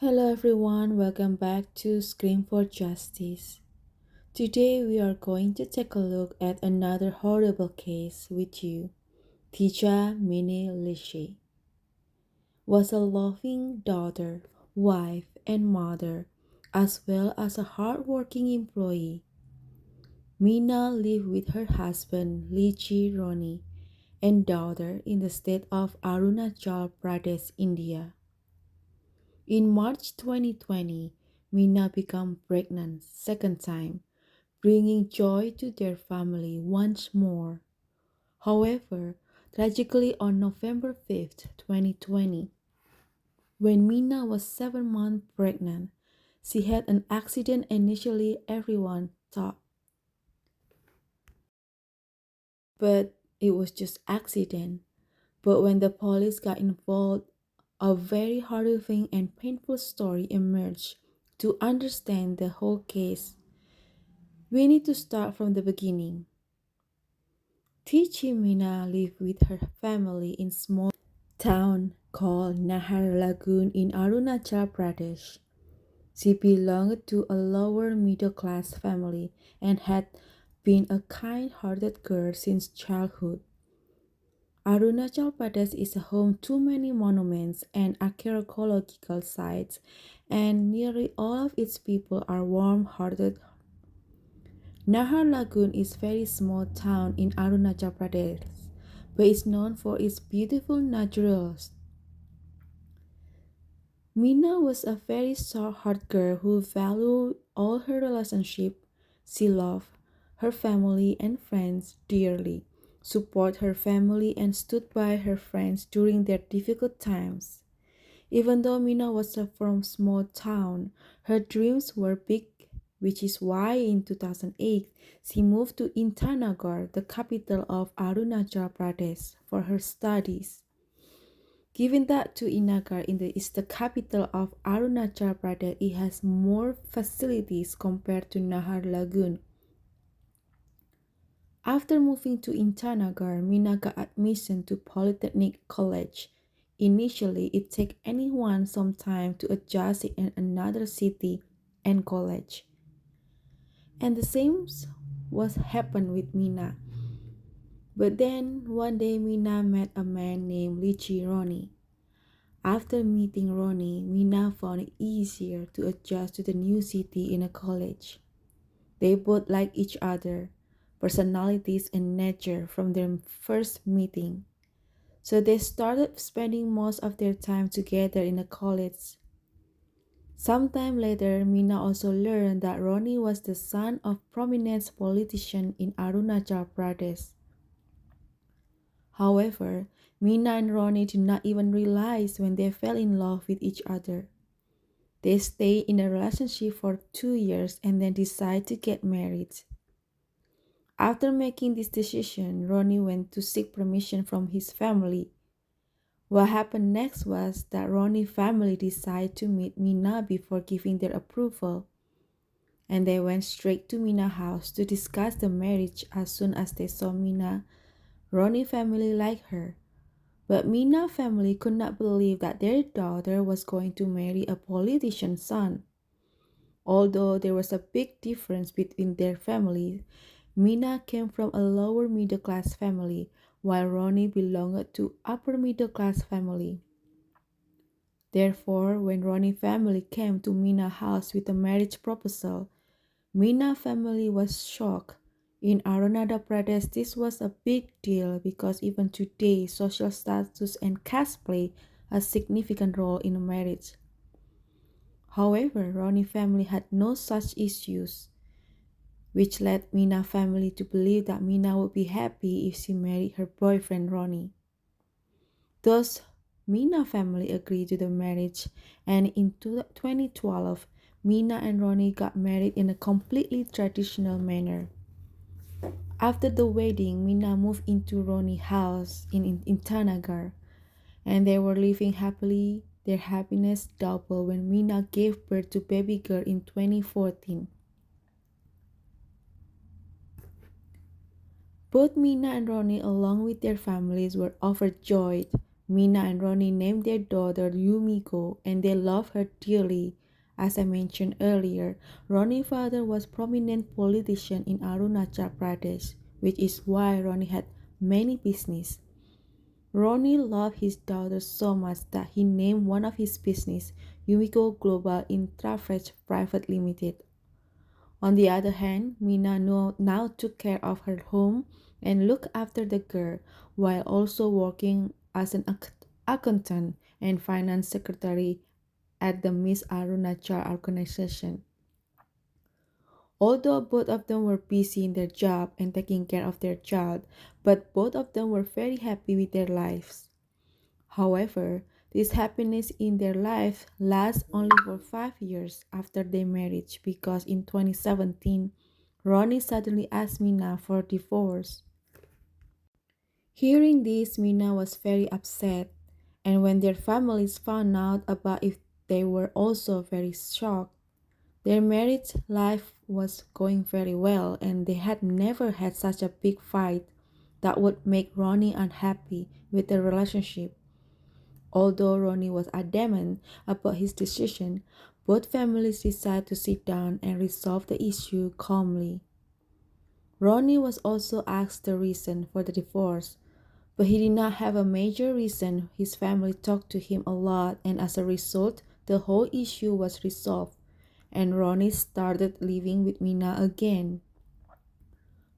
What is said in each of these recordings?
Hello everyone, welcome back to Scream for Justice. Today we are going to take a look at another horrible case with you. Techi Meena Lishi was a loving daughter, wife, and mother, as well as a hardworking employee. Meena lived with her husband Lichi Roni and daughter in the state of Arunachal Pradesh, India. In March 2020, Meena became pregnant second time, bringing joy to their family once more. However, tragically on November 5th, 2020, when Meena was 7 months pregnant, she had an accident initially everyone thought, but it was just accident. But when the police got involved, a very horrifying and painful story emerged. To understand the whole case, we need to start from the beginning. Techi Meena lived with her family in a small town called Nahar Lagoon in Arunachal Pradesh. She belonged to a lower middle class family and had been a kind hearted girl since childhood. Arunachal Pradesh is home to many monuments and archaeological sites, and nearly all of its people are warm hearted. Nahar Lagoon is a very small town in Arunachal Pradesh, but is known for its beautiful naturals. Meena was a very soft-hearted girl who valued all her relationships. She loved her family and friends dearly, supported her family and stood by her friends during their difficult times. Even though Meena was from a small town, her dreams were big, which is why in 2008 she moved to Itanagar, the capital of Arunachal Pradesh, for her studies. Given that to Inagar is the capital of Arunachal Pradesh, it has more facilities compared to Nahar Lagoon. After moving to Itanagar, Meena got admission to Polytechnic College. Initially, it took anyone some time to adjust in another city and college. And the same was happened with Meena. But then one day Meena met a man named Lichi Roni. After meeting Roni, Meena found it easier to adjust to the new city in a college. They both liked each other, personalities and nature from their first meeting. So they started spending most of their time together in a college. Sometime later, Meena also learned that Roni was the son of prominent politician in Arunachal Pradesh. However, Meena and Roni did not even realize when they fell in love with each other. They stayed in a relationship for 2 years and then decided to get married. After making this decision, Ronnie went to seek permission from his family. What happened next was that Ronnie's family decided to meet Meena before giving their approval, and they went straight to Meena's house to discuss the marriage. As soon as they saw Meena, Ronnie's family liked her. But Meena's family could not believe that their daughter was going to marry a politician's son. Although there was a big difference between their families, Meena came from a lower middle class family, while Ronnie belonged to upper middle class family. Therefore, when Ronnie's family came to Meena's house with a marriage proposal, Meena's family was shocked. In Arunachal Pradesh, this was a big deal because even today, social status and caste play a significant role in a marriage. However, Ronnie's family had no such issues, which led Meena's family to believe that Meena would be happy if she married her boyfriend Ronnie. Thus, Meena's family agreed to the marriage, and in 2012, Meena and Ronnie got married in a completely traditional manner. After the wedding, Meena moved into Ronnie's house in Tanagar, and they were living happily. Their happiness doubled when Meena gave birth to baby girl in 2014. Both Meena and Ronnie, along with their families, were overjoyed. Mina and Ronnie named their daughter Yumiko and they love her dearly. As I mentioned earlier, Ronnie's father was prominent politician in Arunachal Pradesh, which is why Ronnie had many business. Ronnie loved his daughter so much that he named one of his business Yumiko Global Intrafresh Private Limited. On the other hand, Mina now took care of her home and looked after the girl while also working as an accountant and finance secretary at the Miss Arunachal organization. Although both of them were busy in their job and taking care of their child, but both of them were very happy with their lives. However, this happiness in their life lasts only for 5 years after their marriage because in 2017, Ronnie suddenly asked Mina for divorce. Hearing this, Mina was very upset, and when their families found out about it, they were also very shocked. Their marriage life was going very well, and they had never had such a big fight that would make Ronnie unhappy with the relationship. Although Ronnie was adamant about his decision, both families decided to sit down and resolve the issue calmly. Ronnie was also asked the reason for the divorce, but he did not have a major reason. His family talked to him a lot, and as a result, the whole issue was resolved, and Ronnie started living with Mina again.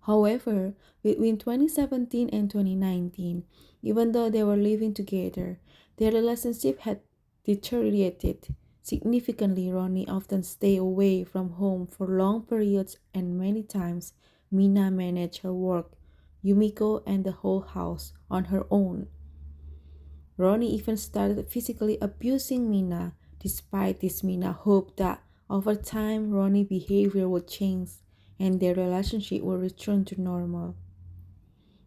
However, between 2017 and 2019, even though they were living together, their relationship had deteriorated significantly. Ronnie often stayed away from home for long periods, and many times Mina managed her work, Yumiko, and the whole house on her own. Ronnie even started physically abusing Mina. Despite this, Mina hoped that over time Ronnie's behavior would change and their relationship would return to normal.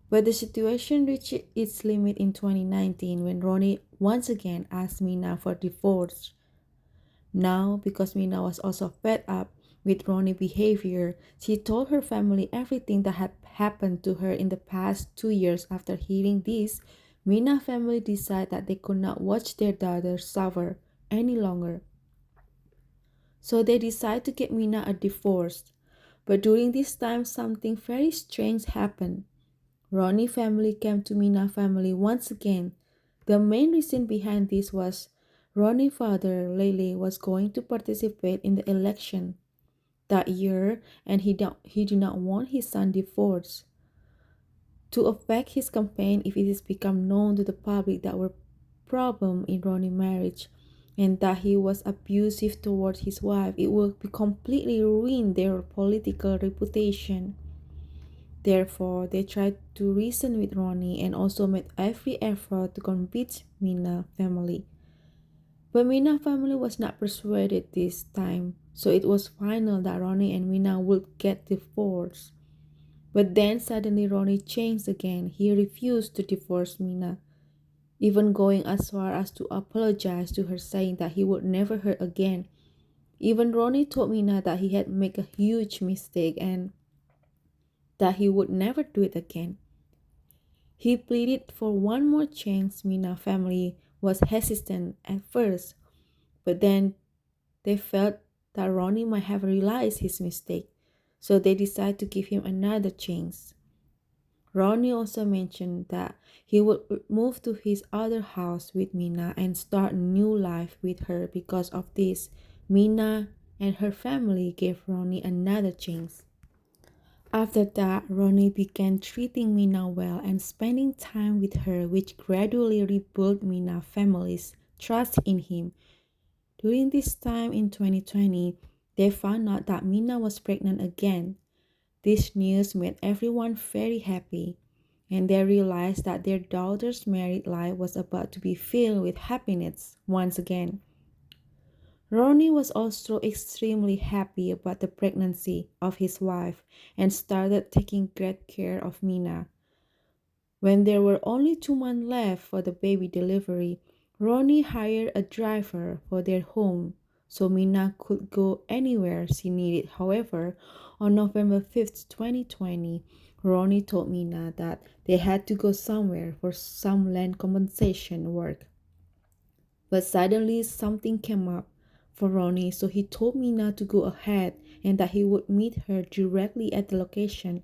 But the situation reached its limit in 2019 when Ronnie once again asked Mina for divorce. Now, because Mina was also fed up with Ronnie's behavior, she told her family everything that had happened to her in the past 2 years. After hearing this, Mina's family decided that they could not watch their daughter suffer any longer. So they decided to get Mina a divorce. But during this time, something very strange happened. Ronnie family came to Mina family once again. The main reason behind this was Ronnie's father, Lele, was going to participate in the election that year and he did not want his son divorced. To affect his campaign if it is become known to the public that were problem in Ronnie's marriage and that he was abusive towards his wife, it would be completely ruin their political reputation. Therefore, they tried to reason with Ronnie and also made every effort to convince Mina family. But Mina family was not persuaded this time, so it was final that Ronnie and Mina would get divorced. But then suddenly Ronnie changed again. He refused to divorce Mina, even going as far as to apologize to her, saying that he would never hurt again. Even Ronnie told Mina that he had made a huge mistake and that he would never do it again. He pleaded for one more chance. Mina family was hesitant at first, but then they felt that Ronnie might have realized his mistake, so they decided to give him another chance. Ronnie also mentioned that he would move to his other house with Mina and start a new life with her. Because of this, Mina and her family gave Ronnie another chance. After that, Ronnie began treating Mina well and spending time with her, which gradually rebuilt Mina's family's trust in him. During this time in 2020, they found out that Mina was pregnant again. This news made everyone very happy, and they realized that their daughter's married life was about to be filled with happiness once again. Ronnie was also extremely happy about the pregnancy of his wife and started taking great care of Mina. When there were only 2 months left for the baby delivery, Ronnie hired a driver for their home so Mina could go anywhere she needed. However, on November 5th, 2020, Ronnie told Mina that they had to go somewhere for some land compensation work. But suddenly something came up for Ronnie, so he told Mina to go ahead and that he would meet her directly at the location.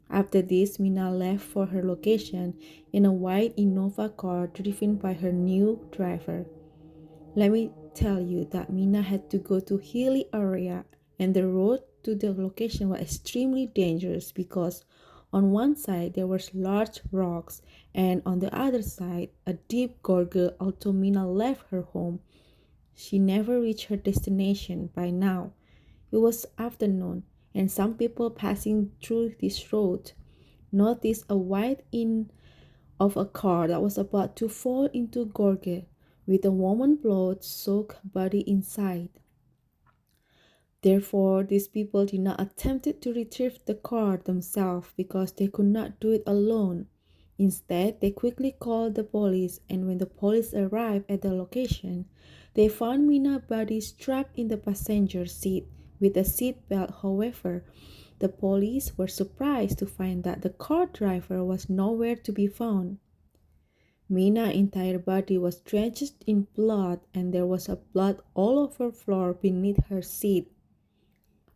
After this, Mina left for her location in a white Innova car driven by her new driver. Let me tell you that Mina had to go to hilly area and the road to the location was extremely dangerous because on one side there was large rocks and on the other side a deep gorge. Although Mina left her home, she never reached her destination by now. It was afternoon and some people passing through this road noticed a white in of a car that was about to fall into gorge with a woman blood-soaked body inside. Therefore, these people did not attempt to retrieve the car themselves because they could not do it alone. Instead, they quickly called the police, and when the police arrived at the location, they found Mina's body strapped in the passenger seat with a seat belt. However, the police were surprised to find that the car driver was nowhere to be found. Mina's entire body was drenched in blood and there was a blood all over the floor beneath her seat.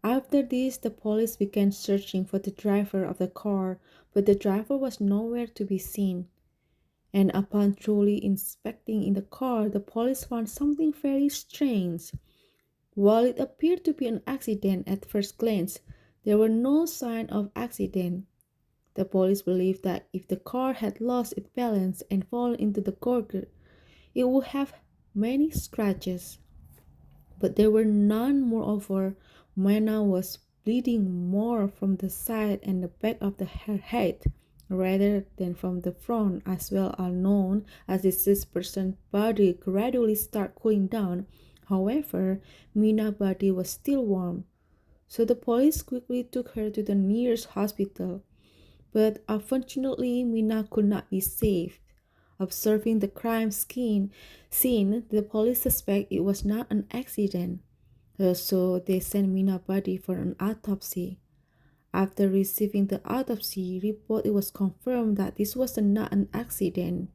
After this, the police began searching for the driver of the car, but the driver was nowhere to be seen. And upon truly inspecting in the car, the police found something very strange. While it appeared to be an accident at first glance, there were no signs of accident. The police believed that if the car had lost its balance and fallen into the gorge, it would have many scratches. But there were none. Moreover, Mena was bleeding more from the side and the back of her head rather than from the front, as well as known as the deceased person's body gradually started cooling down. However, Mina's body was still warm, so the police quickly took her to the nearest hospital. But unfortunately, Mina could not be saved. Observing the scene, the police suspect it was not an accident. So they sent Mina's body for an autopsy. After receiving the autopsy report, it was confirmed that this was not an accident,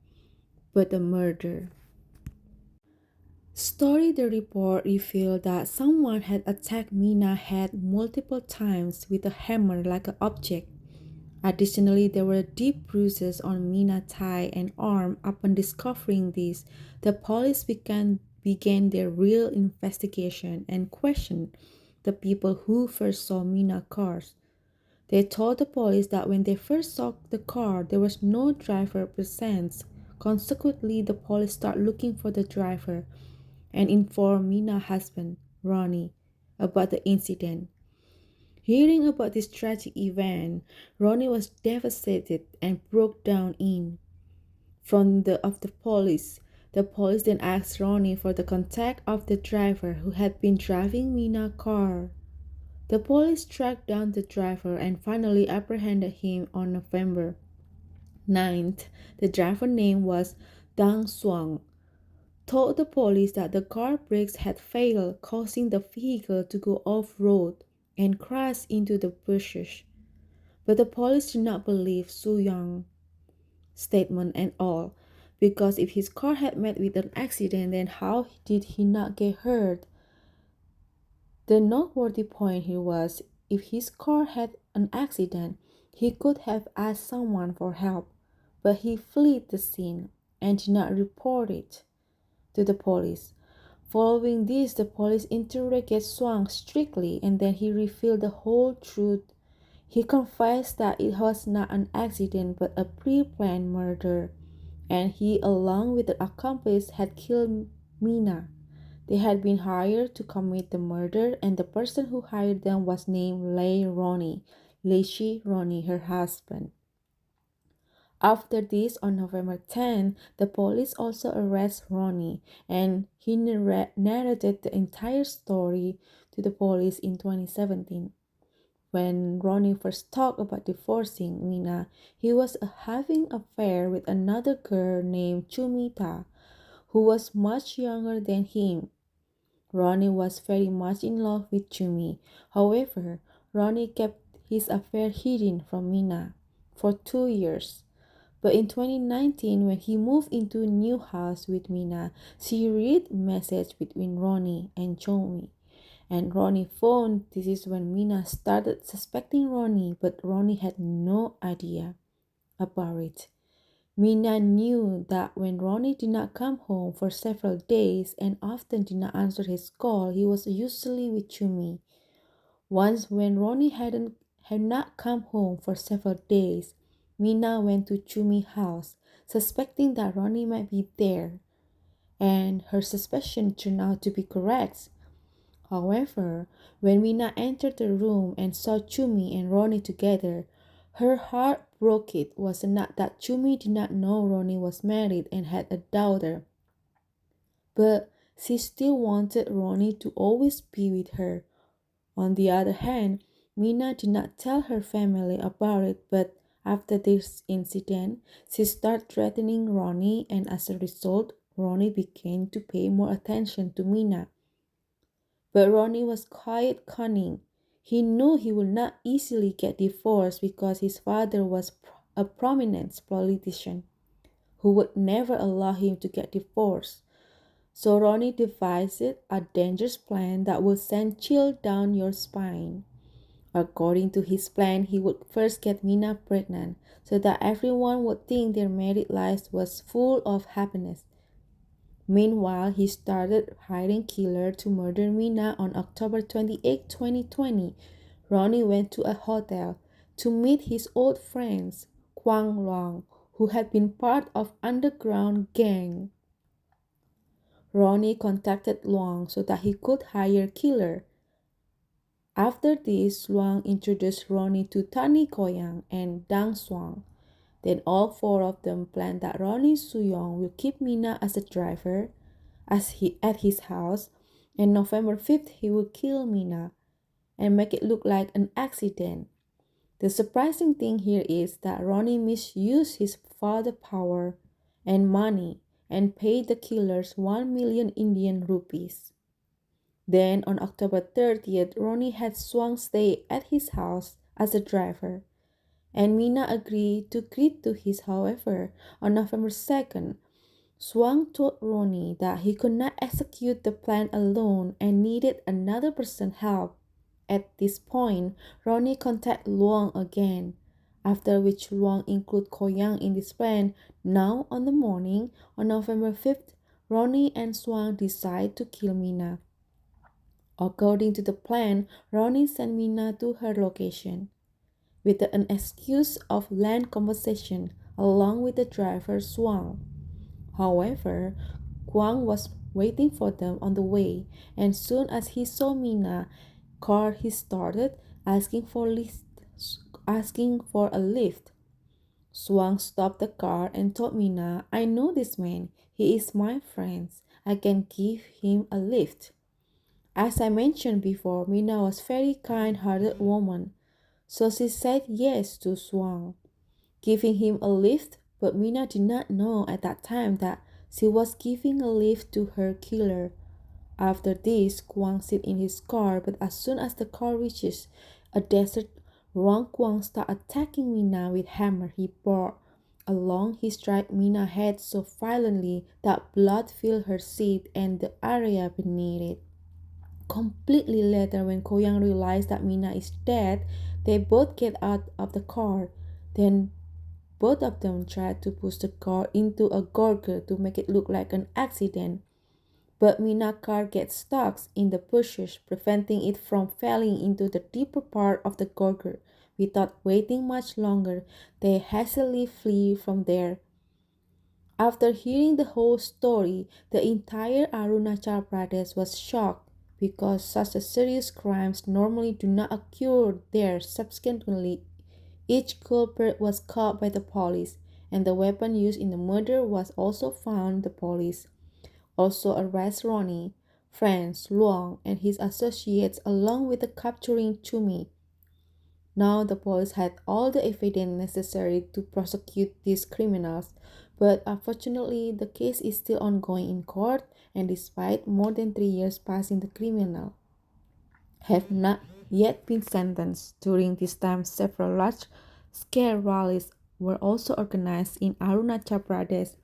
but a murder. The report revealed that someone had attacked Mina's head multiple times with a hammer like an object. Additionally, there were deep bruises on Mina's thigh and arm. Upon discovering this, the police began their real investigation and questioned the people who first saw Mina's cars. They told the police that when they first saw the car, there was no driver present. Consequently, the police started looking for the driver and informed Mina's husband, Ronnie, about the incident. Hearing about this tragic event, Ronnie was devastated and broke down in front of the police. The police then asked Ronnie for the contact of the driver who had been driving Mina's car. The police tracked down the driver and finally apprehended him on November 9th. The driver's name was Dang Suang. Told the police that the car brakes had failed, causing the vehicle to go off-road and crash into the bushes. But the police did not believe Su Young's statement at all, because if his car had met with an accident, then how did he not get hurt? The noteworthy point here was, if his car had an accident, he could have asked someone for help, but he fled the scene and did not report it to the police. Following this, the police interrogated Swank strictly and then he revealed the whole truth. He confessed that it was not an accident but a pre-planned murder, and he, along with the accomplice, had killed Mina. They had been hired to commit the murder, and the person who hired them was named Lishi Ronnie, her husband. After this, on November 10, the police also arrested Ronnie, and he narrated the entire story to the police in 2017. When Ronnie first talked about divorcing Mina, he was having an affair with another girl named Chumita, who was much younger than him. Ronnie was very much in love with Chumi. However, Ronnie kept his affair hidden from Mina for 2 years. But in 2019, when he moved into a new house with Mina, she read message between Ronnie and Joey. And Ronnie phoned. This is when Mina started suspecting Ronnie, but Ronnie had no idea about it. Mina knew that when Ronnie did not come home for several days and often did not answer his call, he was usually with Chumi. Once when had not come home for several days, Mina went to Chumi's house, suspecting that Ronnie might be there, and her suspicion turned out to be correct. However, when Mina entered the room and saw Chumi and Ronnie together, her heart broke. It was not that Chumi did not know Ronnie was married and had a daughter, but she still wanted Ronnie to always be with her. On the other hand, Mina did not tell her family about it, but after this incident, she started threatening Ronnie, and as a result, Ronnie began to pay more attention to Mina. But Ronnie was quite cunning. He knew he would not easily get divorced because his father was a prominent politician who would never allow him to get divorced. So Ronnie devised a dangerous plan that would send chill down your spine. According to his plan, he would first get Mina pregnant so that everyone would think their married lives was full of happiness. Meanwhile, he started hiring killers to murder Mina on October 28, 2020. Ronnie went to a hotel to meet his old friends, Kwang Long, who had been part of underground gang. Ronnie contacted Luang so that he could hire killer. After this, Luang introduced Ronnie to Tani Koyang and Dang Suang. Then all four of them planned that Ronnie Suyong will keep Mina as a driver at his house, and November 5th he will kill Mina and make it look like an accident. The surprising thing here is that Ronnie misused his father's power and money and paid the killers 1 million Indian rupees. Then on October 30th, Ronnie had Swang stay at his house as a driver, and Mina agreed to greet to his. However, on November 2nd, Swang told Ronnie that he could not execute the plan alone and needed another person's help. At this point, Ronnie contacted Luang again, after which Luang included Koyang in this plan. Now, on the morning on November 5th, Ronnie and Swang decide to kill Mina. According to the plan, Ronnie sent Mina to her location with an excuse of land compensation along with the driver Swang. However, Kwang was waiting for them on the way, and soon as he saw Mina car, he started asking for a lift. Swang stopped the car and told Mina, "I know this man. He is my friend. I can give him a lift." As I mentioned before, Mina was a very kind-hearted woman, so she said yes to Swang, giving him a lift, but Mina did not know at that time that she was giving a lift to her killer. After this, Kwang sat in his car, but as soon as the car reaches a desert, Wang Kwang started attacking Mina with hammer he brought along. He struck Mina's head so violently that blood filled her seat and the area beneath it. Completely later, when Koyang realized that Mina is dead, they both get out of the car. Then both of them tried to push the car into a gorge to make it look like an accident. But Mina's car gets stuck in the bushes, preventing it from falling into the deeper part of the gorge. Without waiting much longer, they hastily flee from there. After hearing the whole story, the entire Arunachal Pradesh was shocked because such a serious crimes normally do not occur there. Subsequently, each culprit was caught by the police, and the weapon used in the murder was also found. The police also arrest Ronnie, friends, Luang, and his associates along with the capturing Chumi. Now the police had all the evidence necessary to prosecute these criminals, but unfortunately the case is still ongoing in court, and despite more than 3 years passing, the criminal have not yet been sentenced. During this time, several large-scale rallies were also organized in Arunachal Pradesh,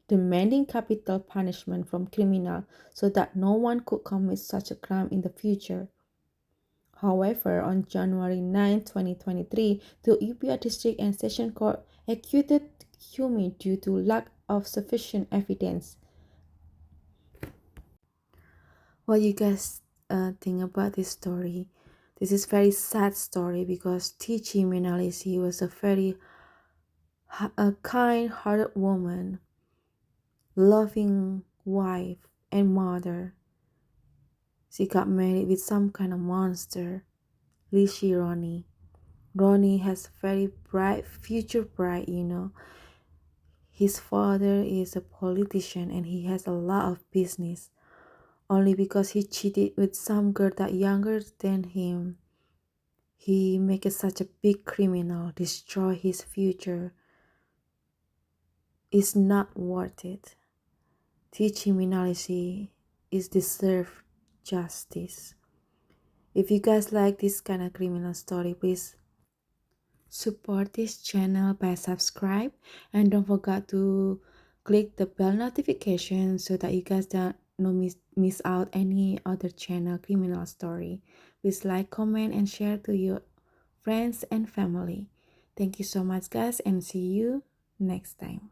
demanding capital punishment from criminals so that no one could commit such a crime in the future. However, on January 9, 2023, the UPI District and Session Court acquitted Humi due to lack of sufficient evidence. What you guys think about this story? This is very sad story because Techi Meena Lishi was a very a kind-hearted woman, loving wife and mother. She got married with some kind of monster, Lishi Ronnie. Ronnie has very bright future bright. His father is a politician and he has a lot of business. Only because he cheated with some girl that younger than him, he make it such a big criminal, destroy his future. It's not worth it. Teaching minority is deserve justice. If you guys like this kind of criminal story, please support this channel by subscribe and don't forget to click the bell notification so that you guys don't miss out any other channel criminal story. Please like, comment and share to your friends and family. Thank you so much guys and see you next time.